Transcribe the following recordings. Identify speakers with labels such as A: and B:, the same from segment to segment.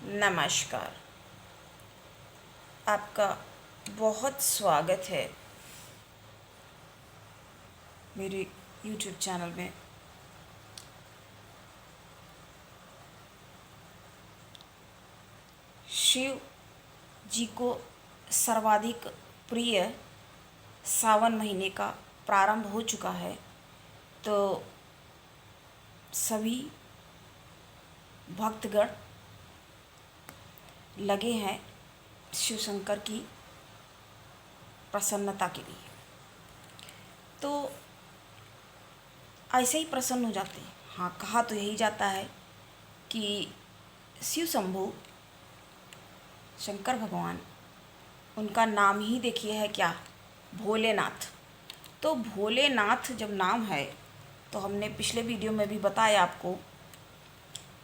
A: नमस्कार। आपका बहुत स्वागत है मेरे YouTube चैनल में। शिव जी को सर्वाधिक प्रिय सावन महीने का प्रारंभ हो चुका है, तो सभी भक्तगण लगे हैं शिव शंकर की प्रसन्नता के लिए। तो ऐसे ही प्रसन्न हो जाते हैं। हाँ, कहा तो यही जाता है कि शिव शंभु शंकर भगवान, उनका नाम ही देखिए है क्या, भोलेनाथ। तो भोलेनाथ जब नाम है, तो हमने पिछले वीडियो में भी बताया आपको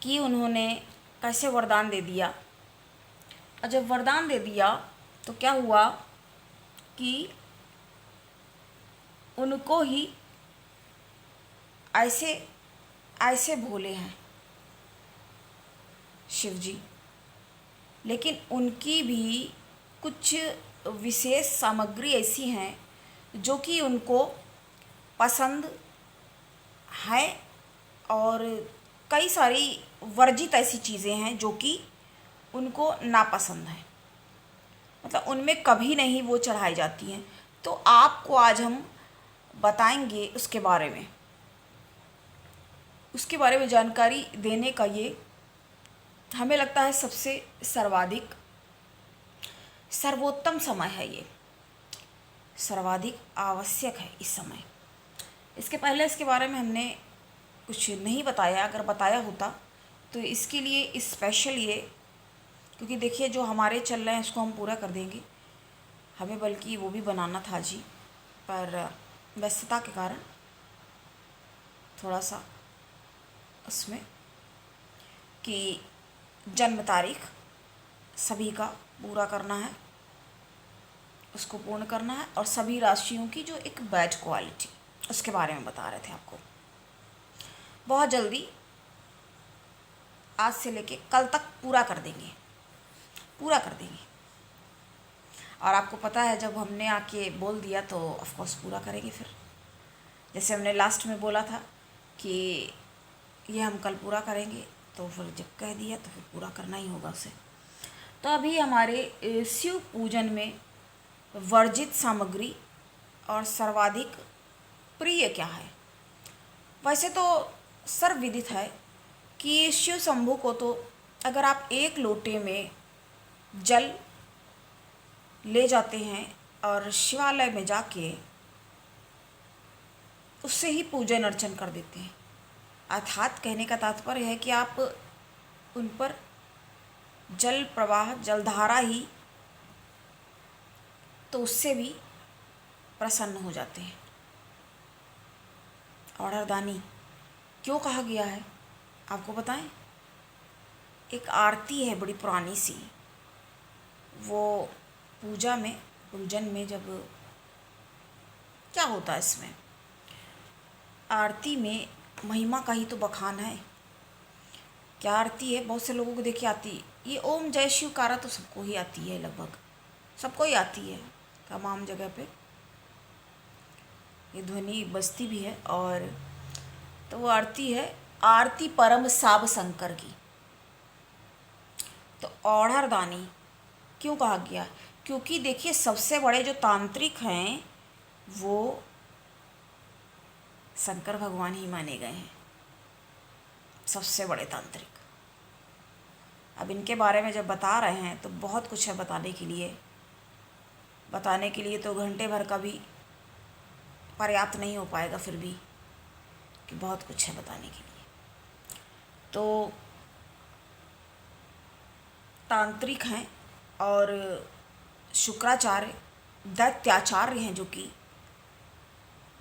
A: कि उन्होंने कैसे वरदान दे दिया। और जब वरदान दे दिया तो क्या हुआ कि उनको ही ऐसे ऐसे भोले हैं शिव जी, लेकिन उनकी भी कुछ विशेष सामग्री ऐसी हैं जो कि उनको पसंद है, और कई सारी वर्जित ऐसी चीज़ें हैं जो कि उनको नापसंद है, मतलब उनमें कभी नहीं वो चढ़ाई जाती हैं। तो आपको आज हम बताएंगे उसके बारे में जानकारी देने का ये हमें लगता है सबसे सर्वाधिक सर्वोत्तम समय है, ये सर्वाधिक आवश्यक है इस समय। इसके पहले इसके बारे में हमने कुछ नहीं बताया। अगर बताया होता तो इसके लिए स्पेशल ये, क्योंकि देखिए जो हमारे चल रहे हैं इसको हम पूरा कर देंगे, हमें बल्कि वो भी बनाना था जी, पर व्यस्तता के कारण थोड़ा सा उसमें कि जन्म तारीख सभी का पूरा करना है, उसको पूर्ण करना है, और सभी राशियों की जो एक बैड क्वालिटी उसके बारे में बता रहे थे आपको। बहुत जल्दी आज से लेके कल तक पूरा कर देंगे। और आपको पता है जब हमने आके बोल दिया तो ऑफ कोर्स पूरा करेंगे। फिर जैसे हमने लास्ट में बोला था कि ये हम कल पूरा करेंगे, तो फिर जब कह दिया तो फिर पूरा करना ही होगा उसे। तो अभी हमारे शिव पूजन में वर्जित सामग्री और सर्वाधिक प्रिय क्या है। वैसे तो सर्वविदित है कि शिव शंभु को तो अगर आप एक लोटे में जल ले जाते हैं और शिवालय में जाके उससे ही पूजन अर्चन कर देते हैं, अर्थात कहने का तात्पर्य है कि आप उन पर जल प्रवाह जलधारा ही, तो उससे भी प्रसन्न हो जाते हैं। औढ़रदानी क्यों कहा गया है आपको बताएं? एक आरती है बड़ी पुरानी सी, वो पूजन में जब क्या होता है, इसमें आरती में महिमा का ही तो बखान है। क्या आरती है, बहुत से लोगों को देखिए आती, ये ओम जय शिवकारा तो सबको ही आती है, लगभग सबको ही आती है, तमाम जगह पे ये ध्वनि बजती भी है। और तो वो आरती है, आरती परम साब शंकर की। तो औढ़रदानी क्यों कहा गया? क्योंकि देखिए सबसे बड़े जो तांत्रिक हैं वो शंकर भगवान ही माने गए हैं, सबसे बड़े तांत्रिक। अब इनके बारे में जब बता रहे हैं तो बहुत कुछ है बताने के लिए तो घंटे भर का भी पर्याप्त नहीं हो पाएगा, फिर भी कि बहुत कुछ है बताने के लिए। तो तांत्रिक हैं और शुक्राचार्य दैत्याचार्य हैं, जो कि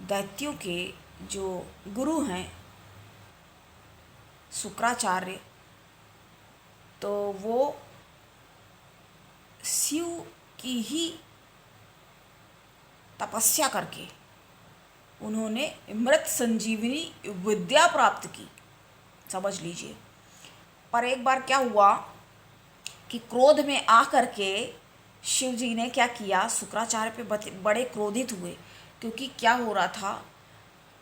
A: दैत्यों के जो गुरु हैं शुक्राचार्य, तो वो शिव की ही तपस्या करके उन्होंने मृत संजीवनी विद्या प्राप्त की, समझ लीजिए। पर एक बार क्या हुआ कि क्रोध में आ करके शिव जी ने क्या किया, शुक्राचार्य पे बड़े क्रोधित हुए, क्योंकि क्या हो रहा था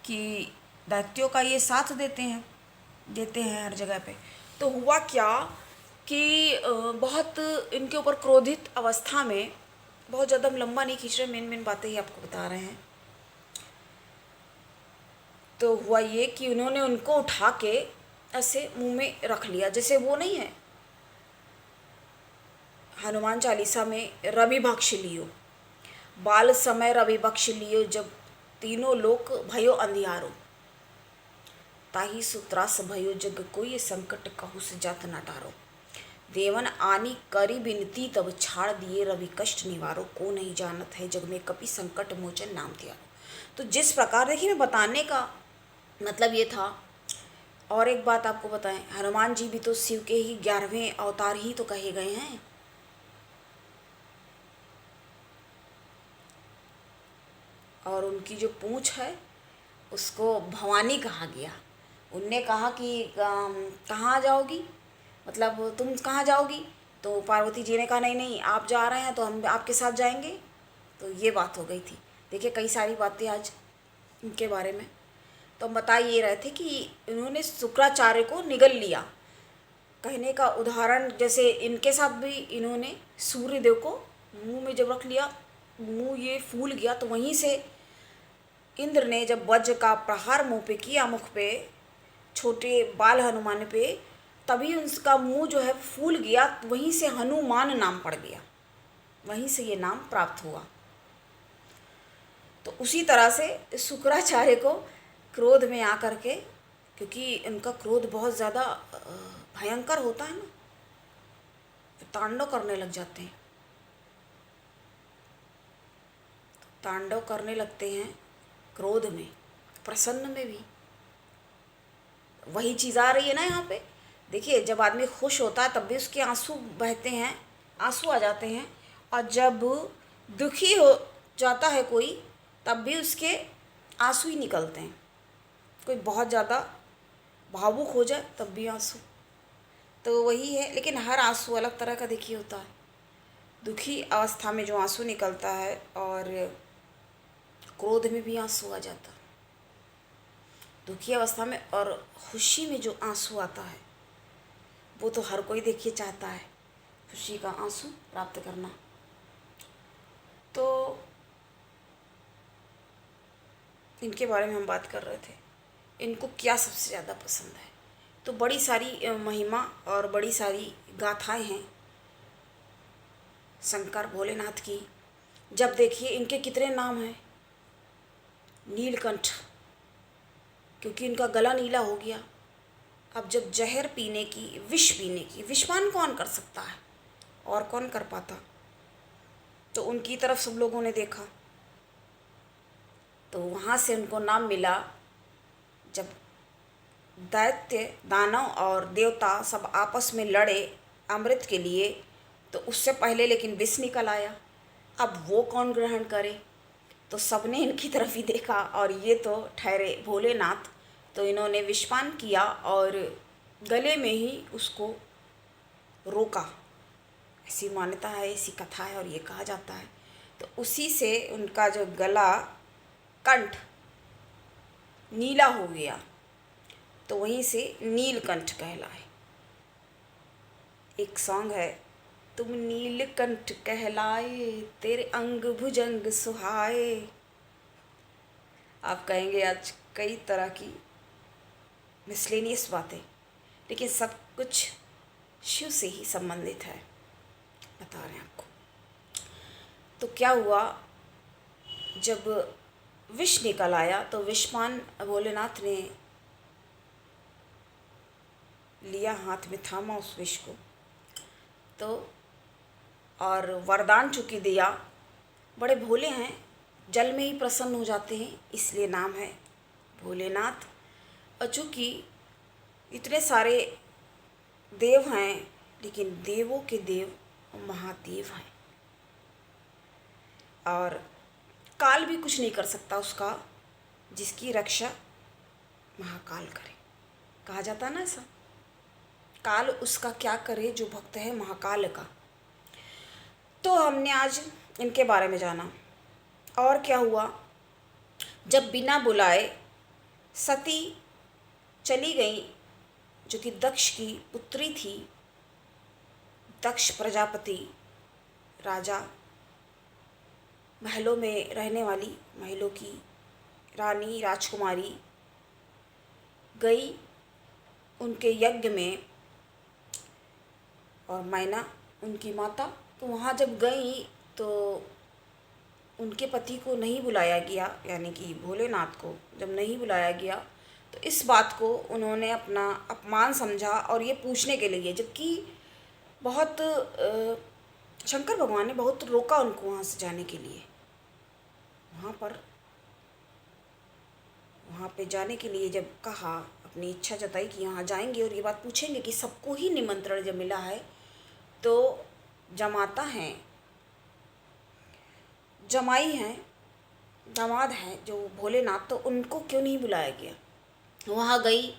A: कि दैत्यों का ये साथ देते हैं हर जगह पे। तो हुआ क्या कि बहुत इनके ऊपर क्रोधित अवस्था में, बहुत ज़्यादा हम लंबा नहीं खींच रहे, मेन बातें ही आपको बता रहे हैं। तो हुआ ये कि उन्होंने उनको उठा के ऐसे मुंह में रख लिया, जैसे वो नहीं है हनुमान चालीसा में, रवि बख्श लियो बाल समय रवि बख्श लियो, जब तीनों लोक भयो अंधियारो, ताही सुत्रास भयो जग कोई, संकट कहु से जात न टारो, देवन आनी करी बिनती तब छाड़ दिए, रवि कष्ट निवारो, को नहीं जानत है जग में कपि, संकट मोचन नाम दिया। तो जिस प्रकार, देखिए मैं बताने का मतलब ये था। और एक बात आपको बताएं, हनुमान जी भी तो शिव के ही 11वें अवतार ही तो कहे गए हैं। और उनकी जो पूंछ है उसको भवानी कहा गया। उनने कहा कि कहाँ जाओगी, मतलब तुम कहाँ जाओगी, तो पार्वती जी ने कहा नहीं नहीं आप जा रहे हैं तो हम आपके साथ जाएंगे। तो ये बात हो गई थी। देखिए कई सारी बातें आज इनके बारे में। तो हम बता ये रहे थे कि इन्होंने शुक्राचार्य को निगल लिया। कहने का उदाहरण, जैसे इनके साथ भी इन्होंने सूर्यदेव को मुंह में जब रख लिया, मुंह ये फूल गया, तो वहीं से इंद्र ने जब वज्र का प्रहार मुंह पे किया, मुख पे, छोटे बाल हनुमान पे, तभी उसका मुंह जो है फूल गया, वहीं से हनुमान नाम पड़ गया, वहीं से ये नाम प्राप्त हुआ। तो उसी तरह से शुक्राचार्य को क्रोध में आकर के, क्योंकि उनका क्रोध बहुत ज़्यादा भयंकर होता है ना, तांडव करने लग जाते हैं, तांडव करने लगते हैं क्रोध में, प्रसन्न में भी। वही चीज़ आ रही है ना यहाँ पे। देखिए जब आदमी खुश होता है तब भी उसके आंसू बहते हैं, आंसू आ जाते हैं, और जब दुखी हो जाता है कोई तब भी उसके आंसू ही निकलते हैं। कोई बहुत ज़्यादा भावुक हो जाए तब भी आंसू, तो वही है। लेकिन हर आंसू अलग तरह का देखिए होता है। दुखी अवस्था में जो आंसू निकलता है और क्रोध में भी आंसू आ जाता है। दुखी अवस्था में और खुशी में जो आंसू आता है वो तो हर कोई देखिए चाहता है, खुशी का आंसू प्राप्त करना। तो इनके बारे में हम बात कर रहे थे, इनको क्या सबसे ज़्यादा पसंद है। तो बड़ी सारी महिमा और बड़ी सारी गाथाएं हैं शंकर भोलेनाथ की। जब देखिए इनके कितने नाम हैं, नीलकंठ, क्योंकि इनका गला नीला हो गया। अब जब जहर पीने की, विष पीने की, विषपान कौन कर सकता है और कौन कर पाता, तो उनकी तरफ सब लोगों ने देखा। तो वहाँ से उनको नाम मिला। जब दैत्य, दानव और देवता सब आपस में लड़े अमृत के लिए, तो उससे पहले लेकिन विष निकल आया। अब वो कौन ग्रहण करे, तो सबने इनकी तरफ ही देखा, और ये तो ठहरे भोलेनाथ, तो इन्होंने विषपान किया और गले में ही उसको रोका। ऐसी मान्यता है, ऐसी कथा है और ये कहा जाता है। तो उसी से उनका जो गला, कंठ नीला हो गया, तो वहीं से नीलकंठ कहलाए। एक सॉन्ग है, तुम नीलकंठ कहलाए, तेरे अंग भुजंग सुहाए। आप कहेंगे आज कई तरह की मिसलेनियस बातें, लेकिन सब कुछ शिव से ही संबंधित है, बता रहे हैं आपको। तो क्या हुआ, जब विष निकल आया तो विषपान भोलेनाथ ने लिया, हाथ में थामा उस विष को, तो और वरदान चूँकि दिया। बड़े भोले हैं, जल में ही प्रसन्न हो जाते हैं, इसलिए नाम है भोलेनाथ। और चूँकि इतने सारे देव हैं, लेकिन देवों के देव महादेव हैं, और काल भी कुछ नहीं कर सकता उसका, जिसकी रक्षा महाकाल करे, कहा जाता है ना ऐसा। काल उसका क्या करे जो भक्त है महाकाल का। तो हमने आज इनके बारे में जाना। और क्या हुआ, जब बिना बुलाए सती चली गई, जो कि दक्ष की पुत्री थी, दक्ष प्रजापति राजा, महलों में रहने वाली महलों की रानी राजकुमारी, गई उनके यज्ञ में, और मैना उनकी माता। तो वहाँ जब गई तो उनके पति को नहीं बुलाया गया, यानी कि भोलेनाथ को जब नहीं बुलाया गया तो इस बात को उन्होंने अपना अपमान समझा और ये पूछने के लिए, जबकि बहुत शंकर भगवान ने बहुत रोका उनको वहाँ से जाने के लिए। वहाँ पे जाने के लिए जब कहा, अपनी इच्छा जताई कि यहाँ जाएंगे और ये बात पूछेंगे कि सबको ही निमंत्रण जब मिला है तो जमाता हैं, जमाई हैं, दामाद हैं जो भोलेनाथ, तो उनको क्यों नहीं बुलाया गया। वहाँ गई,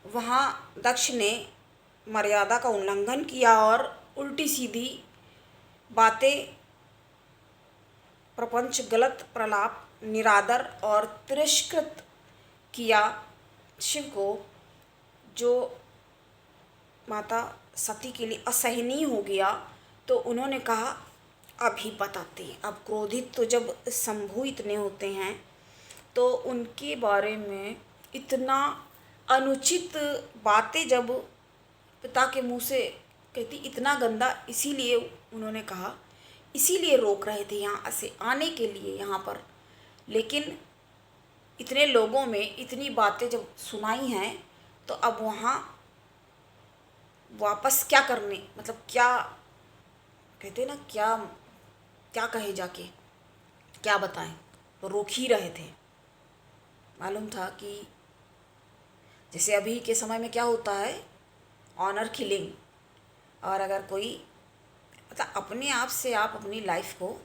A: वहाँ दक्ष ने मर्यादा का उल्लंघन किया और उल्टी सीधी बातें, प्रपंच, गलत प्रलाप, निरादर और तिरस्कृत किया शिव को, जो माता सती के लिए असहनीय हो गया। तो उन्होंने कहा अभी बताते हैं। अब क्रोधित तो जब शंभु इतने होते हैं तो उनके बारे में इतना अनुचित बातें जब पिता के मुंह से कहती, इतना गंदा, इसीलिए उन्होंने कहा, इसीलिए रोक रहे थे यहाँ से आने के लिए यहाँ पर। लेकिन इतने लोगों में इतनी बातें जब सुनाई हैं तो अब वहाँ वापस क्या करने, मतलब क्या कहते ना, क्या क्या कहे जाके, क्या बताएं। तो रोक ही रहे थे। मालूम था कि जैसे अभी के समय में क्या होता है, ऑनर किलिंग, और अगर कोई मतलब अपने आप से आप अपनी लाइफ को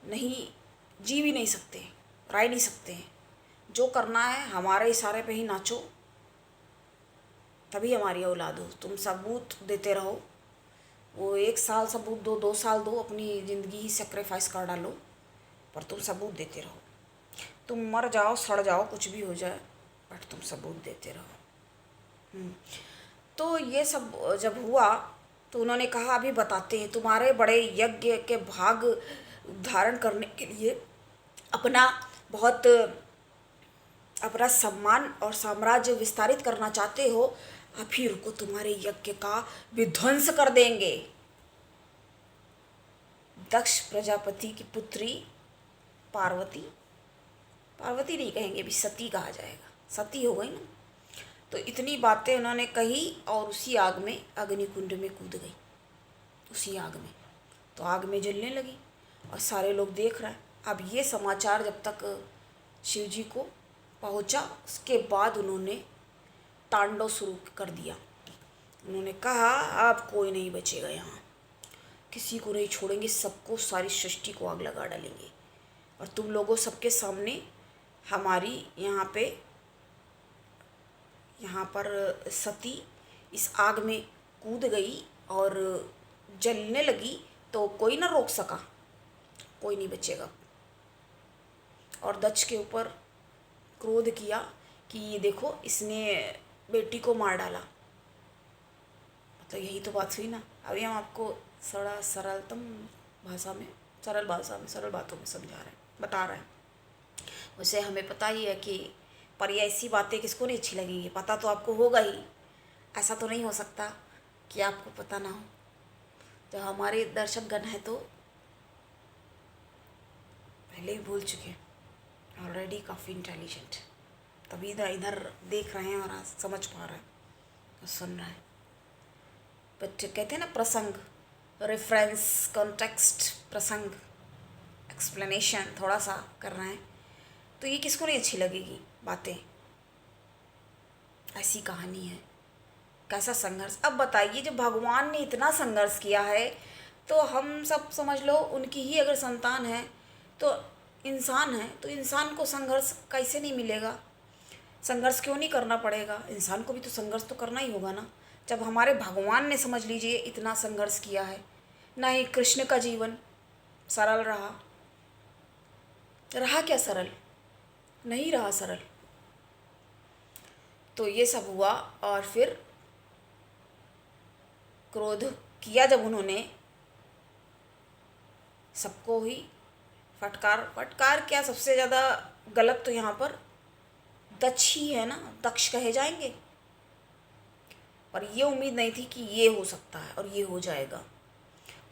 A: नहीं जी भी नहीं सकते, रह नहीं सकते, जो करना है हमारे इशारे पे ही नाचो, तभी हमारी औलाद हो। तुम सबूत देते रहो, वो 1 साल सबूत दो, 2 साल दो, अपनी ज़िंदगी ही सेक्रीफाइस कर डालो, पर तुम सबूत देते रहो। तुम मर जाओ, सड़ जाओ, कुछ भी हो जाए, बट तुम सबूत देते रहो। तो ये सब जब हुआ तो उन्होंने कहा अभी बताते हैं। तुम्हारे बड़े यज्ञ के भाग धारण करने के लिए अपना सम्मान और साम्राज्य विस्तारित करना चाहते हो, अभी रुको, तुम्हारे यज्ञ का विध्वंस कर देंगे। दक्ष प्रजापति की पुत्री पार्वती, पार्वती नहीं कहेंगे, भी सती कहा जाएगा, सती हो गई ना। तो इतनी बातें उन्होंने कही और उसी आग में, अग्निकुंड में कूद गई, उसी आग में। तो आग में जलने लगी और सारे लोग देख रहे हैं। अब ये समाचार जब तक शिव जी को पहुंचा, उसके बाद उन्होंने तांडव शुरू कर दिया। उन्होंने कहा अब कोई नहीं बचेगा, यहाँ किसी को नहीं छोड़ेंगे, सबको, सारी सृष्टि को आग लगा डालेंगे। और तुम लोगों सबके सामने हमारी यहाँ पर सती इस आग में कूद गई और जलने लगी, तो कोई ना रोक सका, कोई नहीं बचेगा। और दक्ष के ऊपर क्रोध किया कि ये देखो, इसने बेटी को मार डाला। तो यही तो बात हुई ना। अभी हम आपको सरल बातों में समझा रहे हैं, बता रहे हैं। वैसे हमें पता ही है कि पर ये ऐसी बातें किसको नहीं अच्छी लगेंगी, पता तो आपको होगा ही। ऐसा तो नहीं हो सकता कि आपको पता ना हो। जब हमारे दर्शकगण हैं तो पहले ही भूल चुके हैं, ऑलरेडी काफ़ी इंटेलिजेंट, तभी इधर देख रहे हैं और समझ पा रहे हैं और सुन रहे हैं। बट कहते हैं ना, प्रसंग, रेफरेंस, कॉन्टेक्स्ट, प्रसंग, एक्सप्लेनेशन थोड़ा सा कर रहे हैं, तो ये किसको नहीं अच्छी लगेगी बातें। ऐसी कहानी है, कैसा संघर्ष। अब बताइए, जब भगवान ने इतना संघर्ष किया है तो हम सब समझ लो उनकी ही अगर संतान है, तो इंसान है, तो इंसान को संघर्ष कैसे नहीं मिलेगा। संघर्ष क्यों नहीं करना पड़ेगा, इंसान को भी तो संघर्ष तो करना ही होगा ना। जब हमारे भगवान ने, समझ लीजिए, इतना संघर्ष किया है। ना ही कृष्ण का जीवन सरल रहा। रहा क्या सरल? नहीं रहा सरल। तो ये सब हुआ और फिर क्रोध किया जब उन्होंने, सबको ही फटकार क्या, सबसे ज़्यादा गलत तो यहाँ पर दक्ष ही है ना, दक्ष कहे जाएंगे। पर ये उम्मीद नहीं थी कि ये हो सकता है और ये हो जाएगा।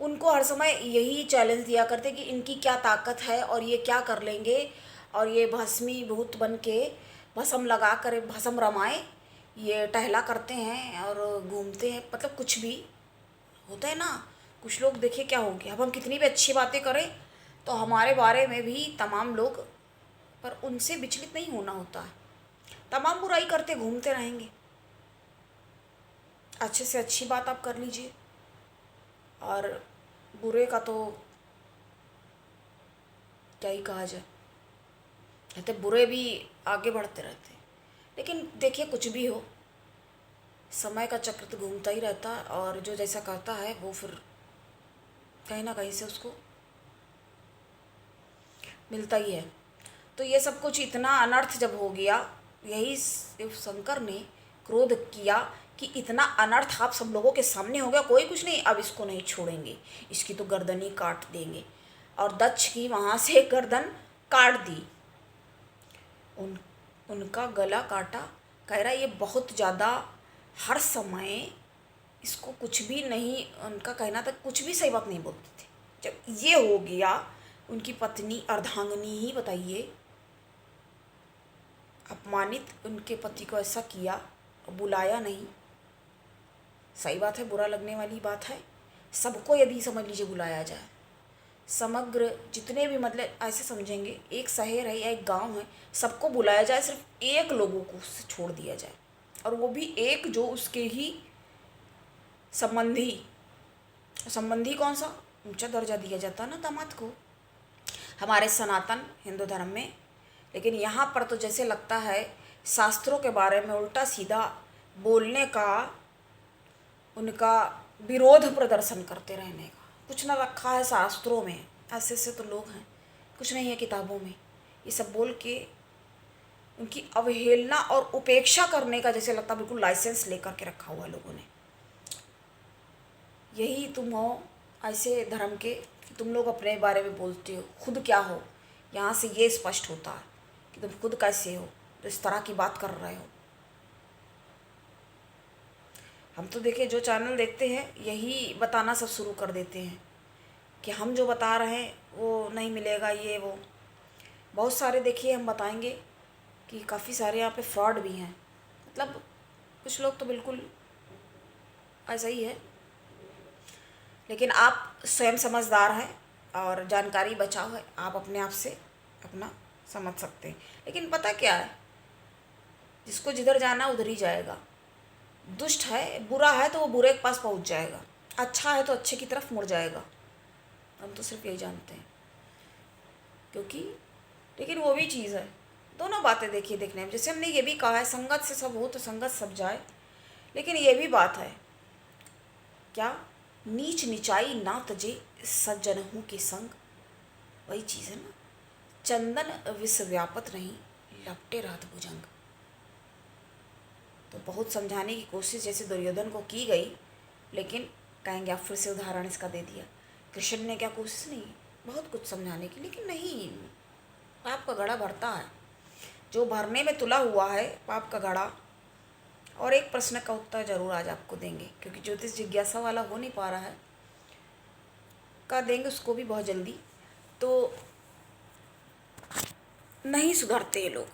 A: उनको हर समय यही चैलेंज दिया करते कि इनकी क्या ताकत है और ये क्या कर लेंगे, और ये भस्मीभूत बन के भस्म लगा कर भस्म रमाए, ये टहला करते हैं और घूमते हैं, मतलब कुछ भी होता है ना। कुछ लोग देखिए क्या हो गया, अब हम कितनी भी अच्छी बातें करें तो हमारे बारे में भी तमाम लोग, पर उनसे विचलित नहीं होना होता है। तमाम बुराई करते घूमते रहेंगे। अच्छे से अच्छी बात आप कर लीजिए, और बुरे का तो क्या ही कहा जाए, कहते बुरे भी आगे बढ़ते रहते हैं। लेकिन देखिए कुछ भी हो, समय का चक्र तो घूमता ही रहता है, और जो जैसा करता है वो फिर कहीं ना कहीं से उसको मिलता ही है। तो ये सब कुछ इतना अनर्थ जब हो गया, यही शिव शंकर ने क्रोध किया कि इतना अनर्थ आप सब लोगों के सामने हो गया, कोई कुछ नहीं, अब इसको नहीं छोड़ेंगे, इसकी तो गर्दन ही काट देंगे। और दक्ष की वहाँ से गर्दन काट दी, उनका गला काटा। कह रहा ये बहुत ज़्यादा, हर समय इसको कुछ भी नहीं, उनका कहना था कुछ भी सही बात नहीं बोलते थे। जब ये हो गया, उनकी पत्नी अर्धांगिनी ही, बताइए, अपमानित उनके पति को ऐसा किया, बुलाया नहीं। सही बात है, बुरा लगने वाली बात है। सबको यदि समझ लीजिए बुलाया जाए, समग्र जितने भी, मतलब ऐसे समझेंगे एक शहर है या एक गांव है, सबको बुलाया जाए, सिर्फ एक लोगों को छोड़ दिया जाए, और वो भी एक जो उसके ही संबंधी कौन सा ऊंचा दर्जा दिया जाता ना दामाद को, हमारे सनातन हिंदू धर्म में। लेकिन यहाँ पर तो जैसे लगता है शास्त्रों के बारे में उल्टा सीधा बोलने का, उनका विरोध प्रदर्शन करते रहने का कुछ ना रखा है शास्त्रों में। ऐसे ऐसे तो लोग हैं, कुछ नहीं है किताबों में। ये सब बोल के उनकी अवहेलना और उपेक्षा करने का जैसे लगता बिल्कुल लाइसेंस लेकर के रखा हुआ लोगों ने। यही तुम हो ऐसे धर्म के, तुम लोग अपने बारे में बोलते हो, खुद क्या हो। यहाँ से ये स्पष्ट होता है कि तुम खुद कैसे हो तो इस तरह की बात कर रहे हो। हम तो देखिए जो चैनल देखते हैं यही बताना सब शुरू कर देते हैं कि हम जो बता रहे हैं वो नहीं मिलेगा, ये वो। बहुत सारे देखिए हम बताएंगे कि काफ़ी सारे यहाँ पे फ्रॉड भी हैं, मतलब कुछ लोग तो बिल्कुल ऐसा ही है। लेकिन आप स्वयं समझदार हैं और जानकारी बचाव है, आप अपने आप से अपना समझ सकते हैं। लेकिन पता क्या है, जिसको जिधर जाना उधर ही जाएगा। दुष्ट है, बुरा है तो वो बुरे के पास पहुंच जाएगा, अच्छा है तो अच्छे की तरफ मुड़ जाएगा। हम तो सिर्फ यही जानते हैं, क्योंकि लेकिन वो भी चीज़ है, दोनों बातें देखिए देखने में। जैसे हमने ये भी कहा है संगत से सब हो तो संगत सब जाए, लेकिन ये भी बात है क्या, नीच नीचाई ना तजे सज्जनहू के संग। वही चीज़ है ना, चंदन विष व्यापत नहीं, लपटे रहत भुजंग। तो बहुत समझाने की कोशिश जैसे दुर्योधन को की गई, लेकिन कहेंगे आप फिर से उदाहरण इसका दे दिया। कृष्ण ने क्या कोशिश नहीं, बहुत कुछ समझाने की, लेकिन नहीं, पाप का घड़ा भरता है, जो भरने में तुला हुआ है पाप का घड़ा। और एक प्रश्न का उत्तर जरूर आज आपको देंगे, क्योंकि ज्योतिष जिज्ञासा वाला हो नहीं पा रहा है, का देंगे उसको भी बहुत जल्दी। तो नहीं सुधरते ये लोग,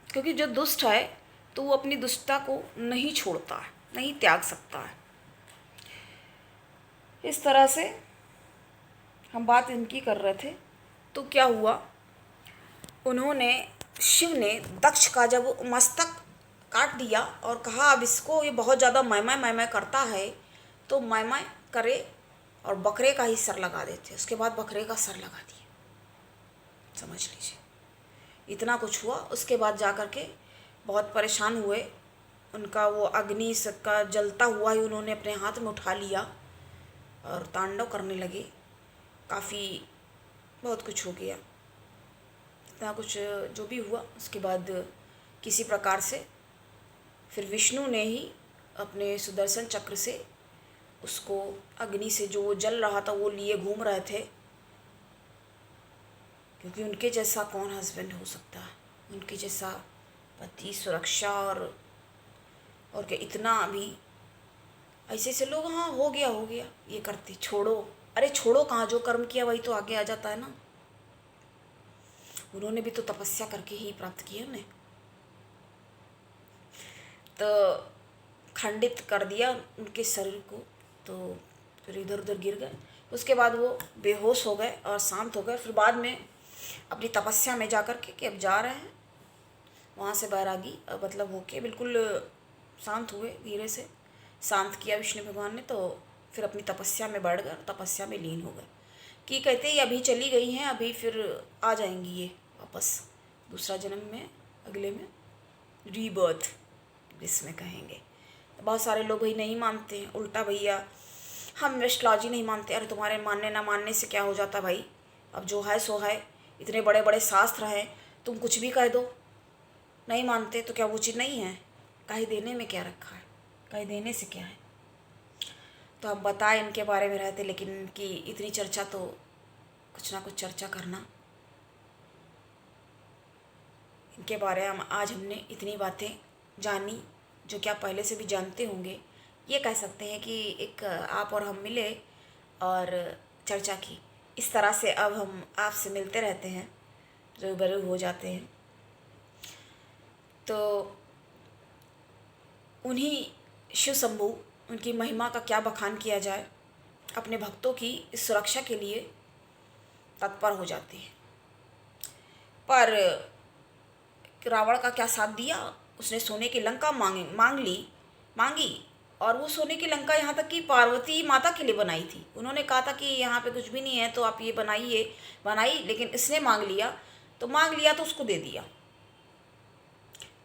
A: क्योंकि जो दुष्ट है तो वो अपनी दुष्टता को नहीं छोड़ता है, नहीं त्याग सकता है। इस तरह से हम बात इनकी कर रहे थे, तो क्या हुआ, उन्होंने, शिव ने दक्ष का जब मस्तक काट दिया और कहा अब इसको, ये बहुत ज़्यादा मैं करता है तो मैं करे, और बकरे का ही सर लगा देते। उसके बाद बकरे का सर लगा दिया, समझ लीजिए इतना कुछ हुआ। उसके बाद जा कर के बहुत परेशान हुए उनका वो अग्नि का जलता हुआ ही उन्होंने अपने हाथ में उठा लिया और तांडव करने लगे। काफ़ी बहुत कुछ हो गया, इतना कुछ जो भी हुआ। उसके बाद किसी प्रकार से फिर विष्णु ने ही अपने सुदर्शन चक्र से उसको अग्नि से जो जल रहा था वो लिए घूम रहे थे, क्योंकि उनके जैसा कौन हस्बैंड हो सकता है, उनके जैसा पति, सुरक्षा और क्या इतना भी ऐसे ऐसे लोग। हाँ हो गया ये करते, छोड़ो। अरे छोड़ो कहाँ, जो कर्म किया वही तो आगे आ जाता है ना। उन्होंने भी तो तपस्या करके ही प्राप्त किया उन्हें, तो खंडित कर दिया उनके शरीर को, तो फिर इधर उधर गिर गए। उसके बाद वो बेहोश हो गए और शांत हो गए। फिर बाद में अपनी तपस्या में जा कर के कि अब जा रहे हैं, वहाँ से बैरागी मतलब होके बिल्कुल शांत हुए, धीरे से शांत किया विष्णु भगवान ने। तो फिर अपनी तपस्या में बढ़ गए, तपस्या में लीन हो गए कि कहते ही अभी चली गई हैं, अभी फिर आ जाएंगी ये वापस दूसरा जन्म में, अगले में रीबर्थ जिसमें कहेंगे। बहुत सारे लोग ही नहीं मानते हैं, उल्टा भैया हम एस्ट्रोलॉजी नहीं मानते। अरे तुम्हारे मानने ना मानने से क्या हो जाता भाई, अब जो है सो है। इतने बड़े बड़े शास्त्र हैं, तुम कुछ भी कह दो, नहीं मानते तो क्या वो चीज़ नहीं है? कहीं देने में क्या रखा है, कहीं देने से क्या है। तो हम बताए इनके बारे में रहते, लेकिन इनकी इतनी चर्चा, तो कुछ ना कुछ चर्चा करना इनके बारे में। आज हमने इतनी बातें जानी जो कि आप पहले से भी जानते होंगे। ये कह सकते हैं कि एक आप और हम मिले और चर्चा की। इस तरह से अब हम आपसे मिलते रहते हैं, रूबरू हो जाते हैं। तो उन्हीं शिव शंभू, उनकी महिमा का क्या बखान किया जाए, अपने भक्तों की सुरक्षा के लिए तत्पर हो जाते हैं। पर रावण का क्या साथ दिया, उसने सोने की लंका मांगी, और वो सोने की लंका यहाँ तक कि पार्वती माता के लिए बनाई थी। उन्होंने कहा था कि यहाँ पे कुछ भी नहीं है तो आप ये बनाई, लेकिन इसने मांग लिया तो उसको दे दिया।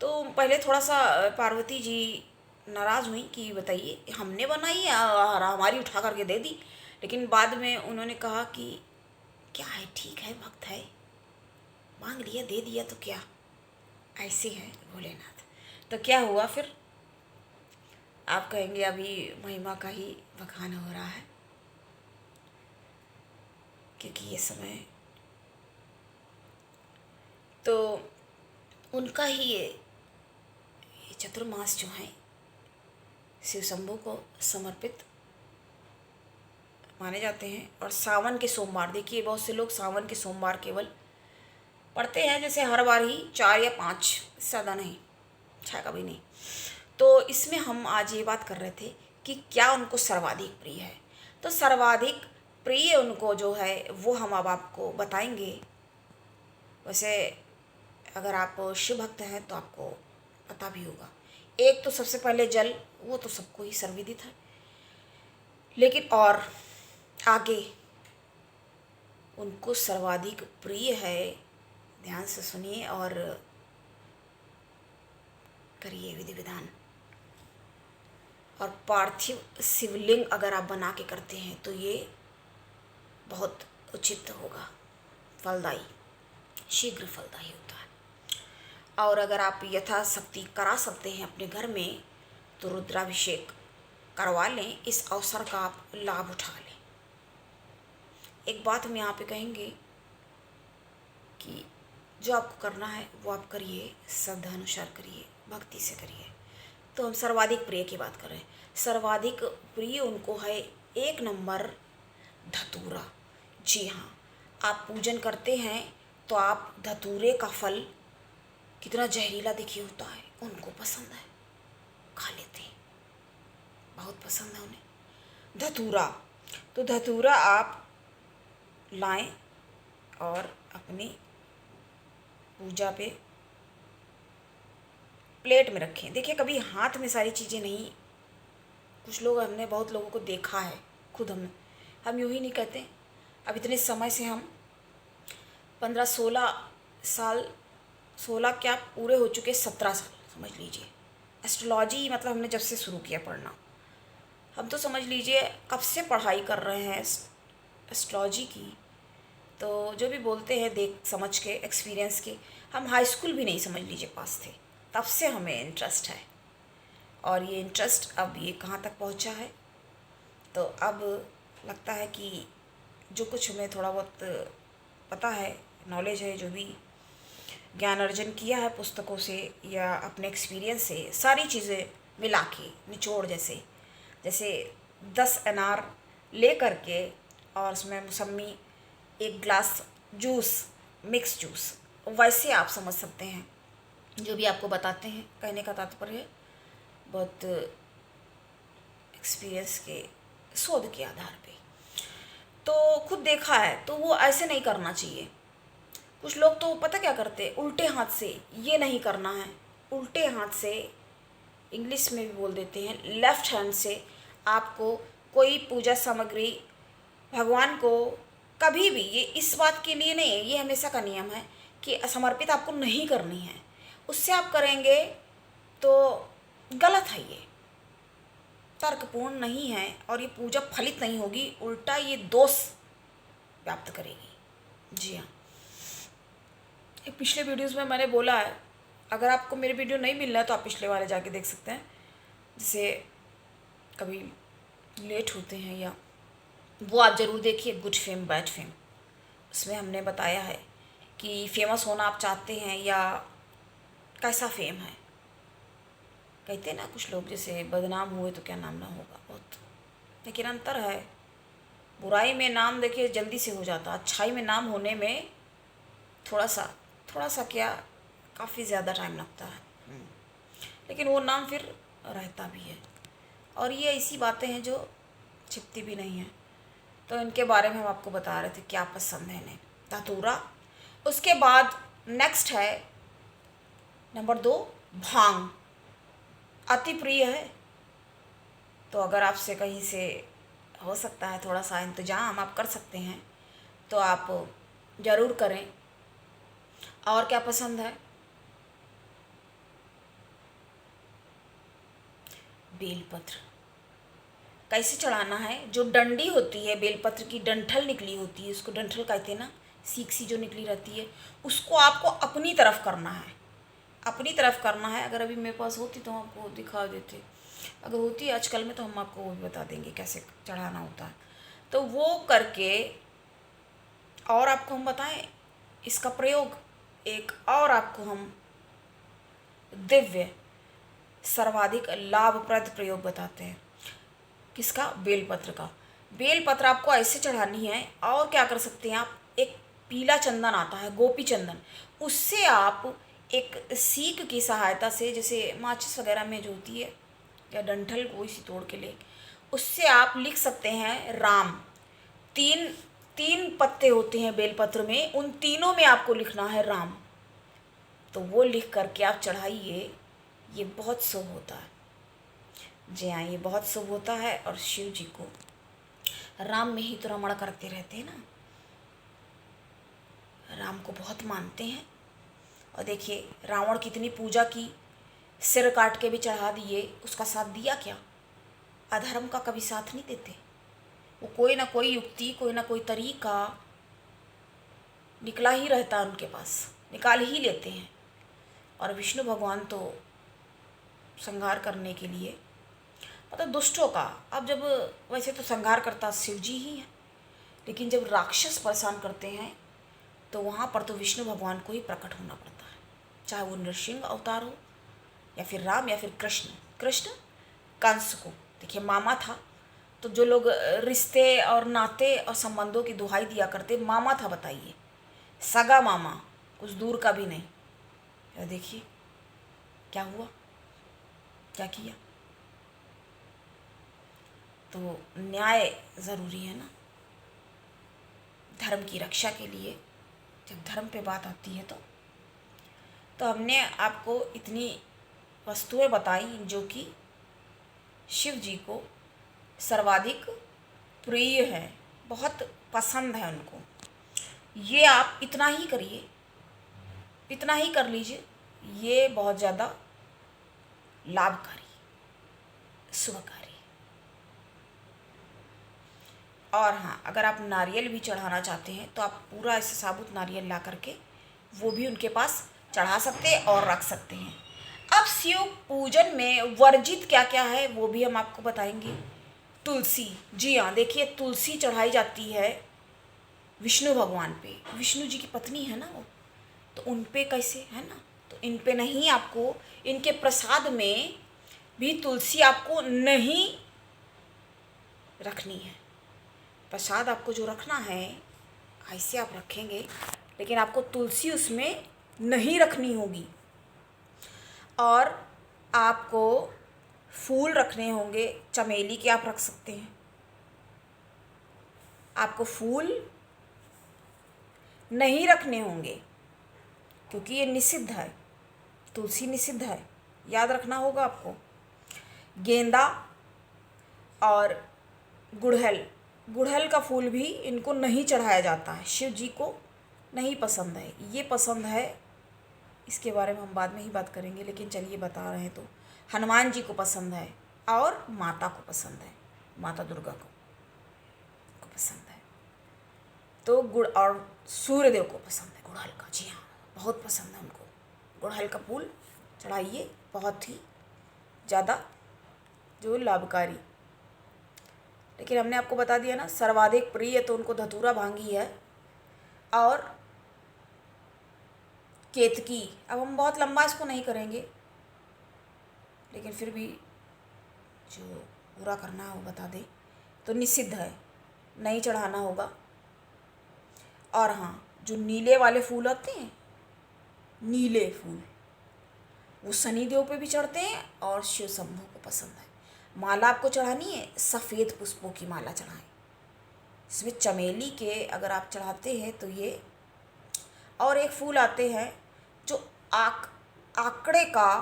A: तो पहले थोड़ा सा पार्वती जी नाराज़ हुई कि बताइए हमने बनाई और हमारी उठा करके दे दी। लेकिन बाद में उन्होंने कहा कि क्या है, ठीक है, भक्त है, मांग लिया दे दिया तो क्या, ऐसे है भोलेनाथ। तो क्या हुआ फिर, आप कहेंगे अभी महिमा का ही बखान हो रहा है, क्योंकि ये समय तो उनका ही ये चतुर्मास जो है शिव शंभू को समर्पित माने जाते हैं। और सावन के सोमवार, देखिए बहुत से लोग सावन के सोमवार केवल पढ़ते हैं, जैसे हर बार ही 4 या 5, ज़्यादा नहीं, 6 का भी नहीं। तो इसमें हम आज ये बात कर रहे थे कि क्या उनको सर्वाधिक प्रिय है। तो सर्वाधिक प्रिय उनको जो है वो हम अब आपको बताएंगे। वैसे अगर आप शिव भक्त हैं तो आपको पता भी होगा। एक तो सबसे पहले जल, वो तो सबको ही सर्वविदित है, लेकिन और आगे उनको सर्वाधिक प्रिय है, ध्यान से सुनिए और करिए विधि विधान। और पार्थिव शिवलिंग अगर आप बना के करते हैं तो ये बहुत उचित होगा, फलदायी, शीघ्र फलदायी होता है। और अगर आप यथाशक्ति करा सकते हैं अपने घर में तो रुद्राभिषेक करवा लें, इस अवसर का आप लाभ उठा लें। एक बात हम यहाँ पे कहेंगे कि जो आपको करना है वो आप करिए, श्रद्धा अनुसार करिए, भक्ति से करिए। तो हम सर्वाधिक प्रिय की बात कर रहे हैं। सर्वाधिक प्रिय उनको है 1 नंबर धतूरा। जी हाँ, आप पूजन करते हैं तो आप धतूरे का फल कितना जहरीला देखिए होता है, उनको पसंद है, खा लेते हैं, बहुत पसंद है उन्हें धतूरा। तो धतूरा आप लाएं और अपनी पूजा पे प्लेट में रखें। देखिए कभी हाथ में सारी चीज़ें नहीं, कुछ लोग, हमने बहुत लोगों को देखा है, खुद हम यूँ ही नहीं कहते। अब इतने समय से हम 15-16 साल, 16 क्या पूरे हो चुके, 17 साल समझ लीजिए, एस्ट्रोलॉजी मतलब हमने जब से शुरू किया पढ़ना, हम तो समझ लीजिए कब से पढ़ाई कर रहे हैं एस्ट्रोलॉजी की। तो जो भी बोलते हैं देख समझ के, एक्सपीरियंस के, हम हाई स्कूल भी नहीं समझ लीजिए पास थे, तब से हमें इंटरेस्ट है। और ये इंटरेस्ट अब ये कहाँ तक पहुँचा है, तो अब लगता है कि जो कुछ हमें थोड़ा बहुत पता है, नॉलेज है, जो भी ज्ञान अर्जन किया है पुस्तकों से या अपने एक्सपीरियंस से, सारी चीज़ें मिला के निचोड़ जैसे जैसे 10 अनार ले करके और उसमें मौसमी, एक ग्लास जूस, मिक्स जूस, वैसे आप समझ सकते हैं। जो भी आपको बताते हैं, कहने का तात्पर्य बहुत एक्सपीरियंस के, शोध के आधार पे। तो खुद देखा है, तो वो ऐसे नहीं करना चाहिए। कुछ लोग तो पता क्या करते, उल्टे हाथ से, ये नहीं करना है, उल्टे हाथ से, इंग्लिश में भी बोल देते हैं लेफ्ट हैंड से, आपको कोई पूजा सामग्री भगवान को कभी भी, ये इस बात के लिए नहीं है, ये हमेशा का नियम है कि समर्पित आपको नहीं करनी है। उससे आप करेंगे तो गलत है, ये तर्कपूर्ण नहीं है और ये पूजा फलित नहीं होगी, उल्टा ये दोष व्याप्त करेगी। जी हाँ, पिछले वीडियोस में मैंने बोला है, अगर आपको मेरे वीडियो नहीं मिल रहा है तो आप पिछले वाले जाके देख सकते हैं। जैसे कभी लेट होते हैं या वो आप ज़रूर देखिए, गुड फेम बैड फेम, उसमें हमने बताया है कि फेमस होना आप चाहते हैं या कैसा फेम है। कहते हैं ना कुछ लोग, जैसे बदनाम हुए तो क्या नाम ना होगा, बहुत, लेकिन अंतर है। बुराई में नाम देखिए जल्दी से हो जाता, अच्छाई में नाम होने में थोड़ा सा क्या, काफ़ी ज़्यादा टाइम लगता है, लेकिन वो नाम फिर रहता भी है। और ये ऐसी बातें हैं जो छिपती भी नहीं हैं। तो इनके बारे में हम आपको बता रहे थे क्या पसंद है इन्हें, धतूरा। उसके बाद नेक्स्ट है नंबर 2, भांग, अति प्रिय है। तो अगर आपसे कहीं से हो सकता है थोड़ा सा इंतजाम आप कर सकते हैं तो आप ज़रूर करें। और क्या पसंद है, बेलपत्र। कैसे चढ़ाना है, जो डंडी होती है बेलपत्र की, डंठल निकली होती है, उसको डंठल कहते हैं ना, सीख सी जो निकली रहती है, उसको आपको अपनी तरफ करना है, अपनी तरफ करना है। अगर अभी मेरे पास होती तो हम आपको दिखा देते, अगर होती है आजकल में तो हम आपको वो भी बता देंगे कैसे चढ़ाना होता है। तो वो करके, और आपको हम बताएं इसका प्रयोग, एक और आपको हम दिव्य सर्वाधिक लाभप्रद प्रयोग बताते हैं। किसका, बेलपत्र का। बेलपत्र आपको ऐसे चढ़ानी है। और क्या कर सकते हैं आप, एक पीला चंदन आता है, गोपी चंदन, उससे आप एक सीख की सहायता से, जैसे माचिस वगैरह में जो होती है, या डंठल कोई सी तोड़ के ले, उससे आप लिख सकते हैं राम। तीन पत्ते होते हैं बेलपत्र में, उन तीनों में आपको लिखना है राम। तो वो लिख करके आप चढ़ाइए, ये बहुत शुभ होता है। जी हाँ, ये बहुत शुभ होता है। और शिव जी को, राम में ही तो रमण करते रहते हैं ना, राम को बहुत मानते हैं। और देखिए रावण कितनी पूजा की, सिर काट के भी चढ़ा दिए, उसका साथ दिया क्या, अधर्म का कभी साथ नहीं देते। वो कोई ना कोई युक्ति, कोई ना कोई तरीका निकला ही रहता है उनके पास, निकाल ही लेते हैं। और विष्णु भगवान तो संहार करने के लिए, मतलब दुष्टों का, अब जब वैसे तो संहार करता शिव जी ही है, लेकिन जब राक्षस परेशान करते हैं तो वहाँ पर तो विष्णु भगवान को ही प्रकट होना पड़ता है, चाहे वो नृसिंह अवतार हो या फिर राम या फिर कृष्ण कंस को देखिए मामा था, तो जो लोग रिश्ते और नाते और संबंधों की दुहाई दिया करते, मामा था, बताइए, सगा मामा, कुछ दूर का भी नहीं। देखिए क्या हुआ, क्या किया। तो न्याय ज़रूरी है ना, धर्म की रक्षा के लिए जब धर्म पे बात आती है तो हमने आपको इतनी वस्तुएं बताई जो कि शिव जी को सर्वाधिक प्रिय है, बहुत पसंद है उनको। ये आप इतना ही करिए, इतना ही कर लीजिए, ये बहुत ज़्यादा लाभकारी, शुभकारी। और हाँ, अगर आप नारियल भी चढ़ाना चाहते हैं तो आप पूरा ऐसे साबुत नारियल ला करके वो भी उनके पास चढ़ा सकते हैं और रख सकते हैं। अब शिव पूजन में वर्जित क्या क्या है वो भी हम आपको बताएंगे। तुलसी, जी हाँ, देखिए तुलसी चढ़ाई जाती है विष्णु भगवान पे। विष्णु जी की पत्नी है ना वो, तो उन पे कैसे, है ना, तो इन पे नहीं, आपको इनके प्रसाद में भी तुलसी आपको नहीं रखनी है। प्रसाद आपको जो रखना है ऐसे आप रखेंगे, लेकिन आपको तुलसी उसमें नहीं रखनी होगी। और आपको फूल रखने होंगे, चमेली के आप रख सकते हैं। आपको फूल नहीं रखने होंगे क्योंकि ये निषिद्ध है, तुलसी निषिद्ध है, याद रखना होगा आपको। गेंदा और गुड़हल, गुड़हल का फूल भी इनको नहीं चढ़ाया जाता है, शिव जी को नहीं पसंद है। ये पसंद है, इसके बारे में हम बाद में ही बात करेंगे, लेकिन चलिए बता रहे हैं। तो हनुमान जी को पसंद है और माता को पसंद है, माता दुर्गा को पसंद है। तो गुड़ और सूर्यदेव को पसंद है गुड़हल का, जी हाँ, बहुत पसंद है उनको। गुड़हल का फूल चढ़ाइए, बहुत ही ज़्यादा जो लाभकारी। लेकिन हमने आपको बता दिया ना, सर्वाधिक प्रिय तो उनको धतूरा भांगी है और केतकी। अब हम बहुत लंबा इसको नहीं करेंगे, लेकिन फिर भी जो पूरा करना है वो बता दें। तो निषिद्ध है, नहीं चढ़ाना होगा। और हाँ, जो नीले वाले फूल आते हैं, नीले फूल, वो शनिदेव पे भी चढ़ते हैं और शिव शंभू को पसंद है। माला आपको चढ़ानी है, सफ़ेद पुष्पों की माला चढ़ाएं। इसमें चमेली के अगर आप चढ़ाते हैं तो ये, और एक फूल आते हैं जो आकड़े का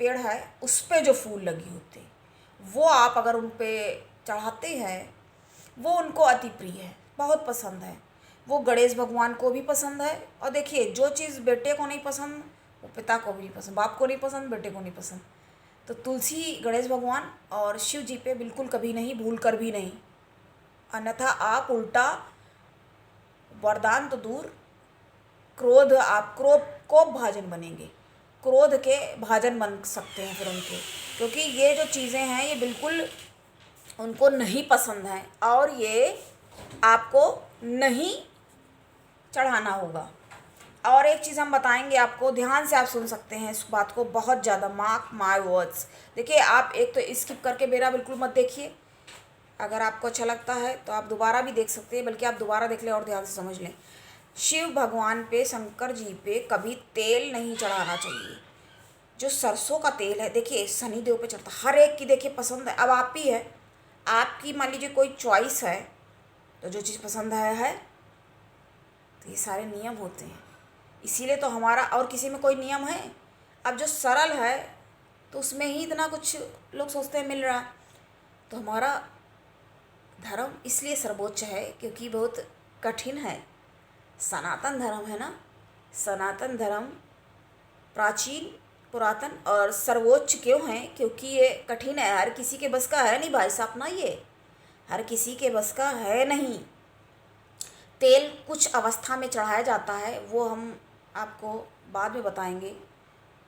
A: पेड़ है, उस पे जो फूल लगी होते हैं, वो आप अगर उन पे चढ़ाते हैं, वो उनको अति प्रिय है, बहुत पसंद है। वो गणेश भगवान को भी पसंद है। और देखिए, जो चीज़ बेटे को नहीं पसंद वो पिता को भी नहीं पसंद, बाप को नहीं पसंद, बेटे को नहीं पसंद। तो तुलसी गणेश भगवान और शिव जी पे बिल्कुल कभी नहीं, भूल कर भी नहीं, अन्यथा आप उल्टा वरदान तो दूर, क्रोध, आप कोप भाजन बनेंगे, क्रोध के भाजन बन सकते हैं फिर उनके, क्योंकि ये जो चीज़ें हैं ये बिल्कुल उनको नहीं पसंद हैं और ये आपको नहीं चढ़ाना होगा। और एक चीज़ हम बताएंगे आपको, ध्यान से आप सुन सकते हैं इस बात को, बहुत ज़्यादा, मार्क माय वर्ड्स। देखिए, आप एक तो स्किप करके मेरा बिल्कुल मत देखिए, अगर आपको अच्छा लगता है तो आप दोबारा भी देख सकते हैं, बल्कि आप दोबारा देख लें और ध्यान से समझ लें। शिव भगवान पे, शंकर जी पे कभी तेल नहीं चढ़ाना चाहिए। जो सरसों का तेल है, देखिए शनिदेव पे चढ़ता, हर एक की देखिए पसंद है। अब आप ही है, आपकी मान लीजिए कोई चॉइस है, तो जो चीज़ पसंद है तो ये सारे नियम होते हैं, इसीलिए तो हमारा, और किसी में कोई नियम है? अब जो सरल है तो उसमें ही इतना कुछ लोग सोचते हैं मिल रहा है। तो हमारा धर्म इसलिए सर्वोच्च है क्योंकि बहुत कठिन है, सनातन धर्म है ना। सनातन धर्म प्राचीन, पुरातन और सर्वोच्च क्यों है? क्योंकि ये कठिन है, हर किसी के बस का है नहीं भाई साहब ना, ये हर किसी के बस का है नहीं। तेल कुछ अवस्था में चढ़ाया जाता है, वो हम आपको बाद में बताएंगे।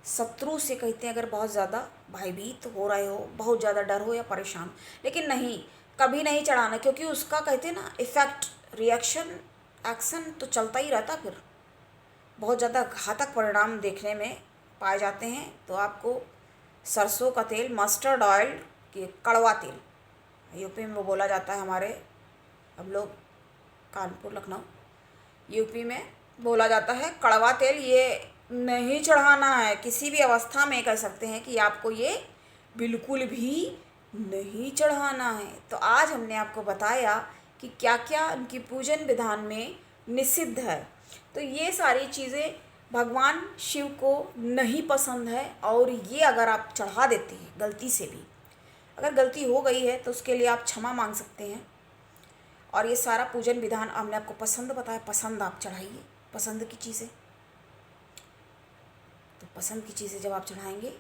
A: शत्रु से कहते हैं अगर बहुत ज़्यादा भयभीत हो रहे हो, बहुत ज़्यादा डर हो या परेशान, लेकिन नहीं, कभी नहीं चढ़ाना, क्योंकि उसका कहते हैं ना इफ़ेक्ट, रिएक्शन, एक्शन तो चलता ही रहता, फिर बहुत ज़्यादा घातक परिणाम देखने में पाए जाते हैं। तो आपको सरसों का तेल, मस्टर्ड ऑयल, के कड़वा तेल, यूपी में वो बोला जाता है, हमारे हम लोग कानपुर, लखनऊ, यूपी में बोला जाता है कड़वा तेल, ये नहीं चढ़ाना है किसी भी अवस्था में। कह सकते हैं कि आपको ये बिल्कुल भी नहीं चढ़ाना है। तो आज हमने आपको बताया कि क्या क्या उनकी पूजन विधान में निषिद्ध है। तो ये सारी चीज़ें भगवान शिव को नहीं पसंद है, और ये अगर आप चढ़ा देते हैं गलती से भी, अगर गलती हो गई है तो उसके लिए आप क्षमा मांग सकते हैं। और ये सारा पूजन विधान हमने आपको पसंद बताया, पसंद आप चढ़ाइए, पसंद की चीज़ें। तो पसंद की चीज़ें जब आप चढ़ाएंगे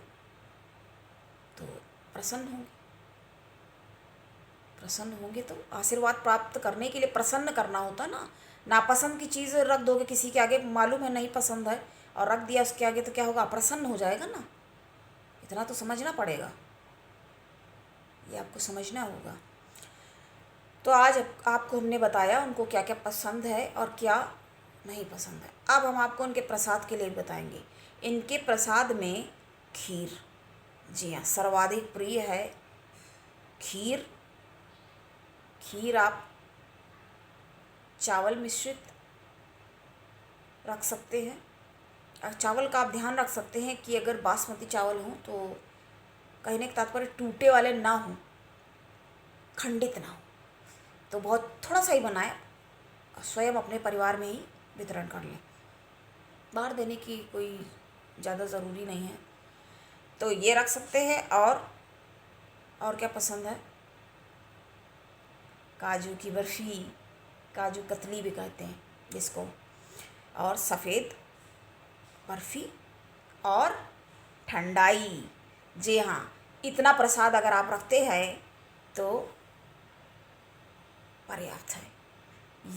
A: तो प्रसन्न होंगे तो आशीर्वाद प्राप्त करने के लिए प्रसन्न करना होता ना। नापसंद की चीज़ रख दोगे किसी के आगे, मालूम है नहीं पसंद है और रख दिया उसके आगे, तो क्या होगा, प्रसन्न हो जाएगा ना। इतना तो समझना पड़ेगा, ये आपको समझना होगा। तो आज आपको हमने बताया उनको क्या क्या पसंद है और क्या नहीं पसंद है। अब हम आपको उनके प्रसाद के लिए बताएंगे। इनके प्रसाद में खीर, जी हाँ, सर्वाधिक प्रिय है खीर। खीर आप चावल मिश्रित रख सकते हैं। और चावल का आप ध्यान रख सकते हैं कि अगर बासमती चावल हों तो कहने का तात्पर्य टूटे वाले ना हों, खंडित ना हो, तो बहुत थोड़ा सा ही बनाएं, स्वयं अपने परिवार में ही वितरण कर लें, बाहर देने की कोई ज़्यादा ज़रूरी नहीं है। तो ये रख सकते हैं। और क्या पसंद है, काजू की बर्फ़ी, काजू कतली भी कहते हैं जिसको, और सफ़ेद बर्फ़ी और ठंडाई। जी हाँ, इतना प्रसाद अगर आप रखते हैं तो पर्याप्त है।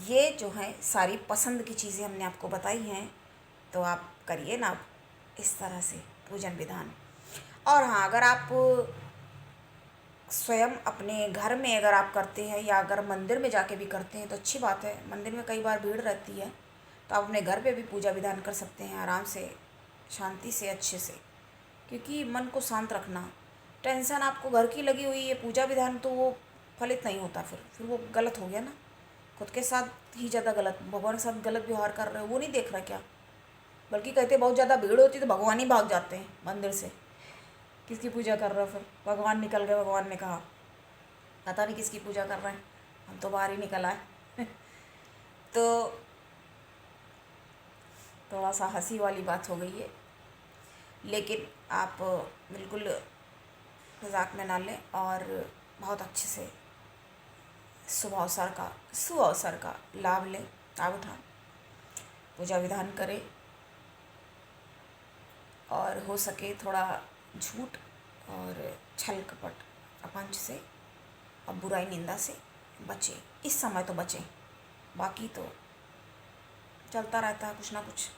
A: ये जो है सारी पसंद की चीज़ें हमने आपको बताई हैं, तो आप करिए ना इस तरह से पूजन विधान। और हाँ, अगर आप स्वयं अपने घर में अगर आप करते हैं या अगर मंदिर में जाके भी करते हैं तो अच्छी बात है। मंदिर में कई बार भीड़ रहती है, तो आप अपने घर पे भी पूजा विधान कर सकते हैं आराम से, शांति से, अच्छे से। क्योंकि मन को शांत रखना, टेंशन आपको घर की लगी हुई है, पूजा विधान तो वो फलित नहीं होता, फिर वो गलत हो गया ना। खुद के साथ ही ज़्यादा गलत, भगवान के साथ गलत व्यवहार कर रहे हो, वो नहीं देख रहा क्या। बल्कि कहते बहुत ज़्यादा भीड़ होती तो भगवान ही भाग जाते हैं मंदिर से। किसकी पूजा कर रहे हो, फिर भगवान निकल गए, भगवान ने कहा पता नहीं किसकी पूजा कर रहे हैं, हम तो बाहर ही निकल आए। तो थोड़ा सा हंसी वाली बात हो गई है, लेकिन आप बिल्कुल मजाक में ना लें और बहुत अच्छे से शुभ अवसर का लाभ लें, लाभ उठाएं, पूजा विधान करें और हो सके थोड़ा झूठ और छल कपट अपंच से और बुराई निंदा से बचें। इस समय तो बचें, बाकी तो चलता रहता है कुछ ना कुछ।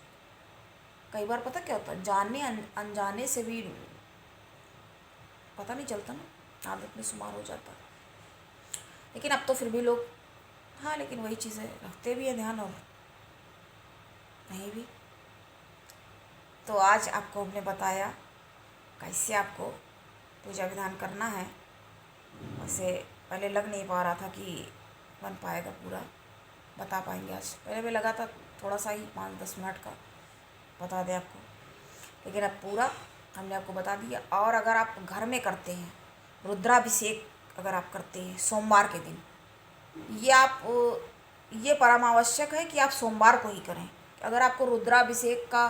A: कई बार पता क्या होता है, जाने अनजाने से भी पता नहीं चलता ना, आदत में शुमार हो जाता। लेकिन अब तो फिर भी लोग, हाँ, लेकिन वही चीज़ें रखते भी हैं ध्यान और नहीं भी। तो आज आपको हमने बताया कैसे आपको पूजा विधान करना है। वैसे पहले लग नहीं पा रहा था कि बन पाएगा पूरा, बता पाएंगे आज। पहले भी लगा था थोड़ा सा ही 5-10 मिनट का बता दें आपको, लेकिन अब पूरा हमने आपको बता दिया। और अगर आप घर में करते हैं रुद्राभिषेक, अगर आप करते हैं सोमवार के दिन, ये परम आवश्यक है कि आप सोमवार को ही करें। अगर आपको रुद्राभिषेक का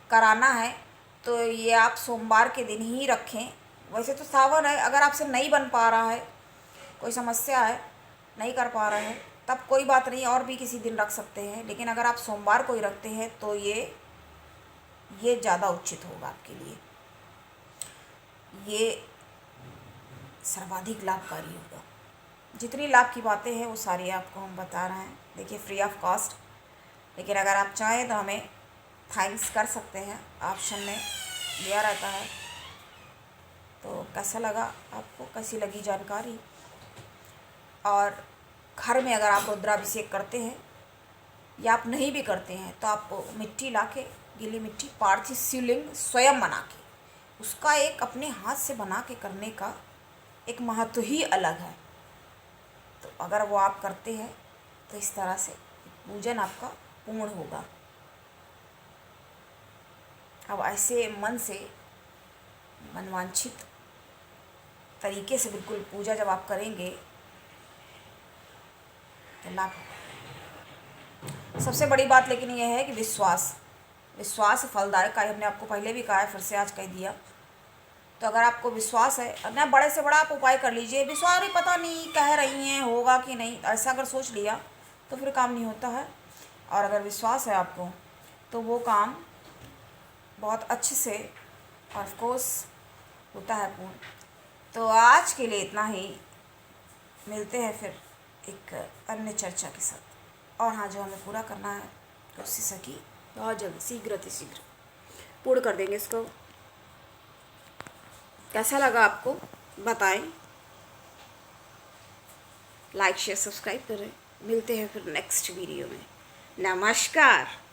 A: कराना है तो ये आप सोमवार के दिन ही रखें। वैसे तो सावन है, अगर आपसे नहीं बन पा रहा है, कोई समस्या है, नहीं कर पा रहे हैं, तब कोई बात नहीं, और भी किसी दिन रख सकते हैं। लेकिन अगर आप सोमवार को ही रखते हैं तो ये ज़्यादा उचित होगा आपके लिए, ये सर्वाधिक लाभकारी होगा। जितनी लाभ की बातें हैं वो सारी आपको हम बता रहे हैं, देखिए फ्री ऑफ कॉस्ट। लेकिन अगर आप चाहें तो हमें थैंक्स कर सकते हैं, ऑप्शन में दिया रहता है। तो कैसा लगा आपको, कैसी लगी जानकारी। और घर में अगर आप रुद्राभिषेक करते हैं या आप नहीं भी करते हैं तो आप मिट्टी लाके, गीली मिट्टी, पार्थिव शिवलिंग स्वयं बना के, उसका एक अपने हाथ से बना के करने का एक महत्व ही अलग है। तो अगर वो आप करते हैं तो इस तरह से पूजन आपका पूर्ण होगा। अब ऐसे मन से, मनवांछित तरीके से बिल्कुल पूजा जब आप करेंगे तो लाभ होगा। सबसे बड़ी बात लेकिन यह है कि विश्वास फलदायक का, हमने आपको पहले भी कहा है, फिर से आज कह दिया। तो अगर आपको विश्वास है ना, बड़े से बड़ा आप उपाय कर लीजिए, विश्वास ही पता नहीं कह रही हैं होगा कि नहीं, ऐसा अगर सोच लिया तो फिर काम नहीं होता है। और अगर विश्वास है आपको तो वो काम बहुत अच्छे से ऑफ कोर्स होता है पूर्ण। तो आज के लिए इतना ही, मिलते हैं फिर एक अन्य चर्चा के साथ। और हाँ, जो हमें पूरा करना है कोशिश है कि बहुत जल्द शीघ्र पूर्ण कर देंगे इसको। कैसा लगा आपको बताएं, लाइक शेयर सब्सक्राइब करें। मिलते हैं फिर नेक्स्ट वीडियो में। नमस्कार।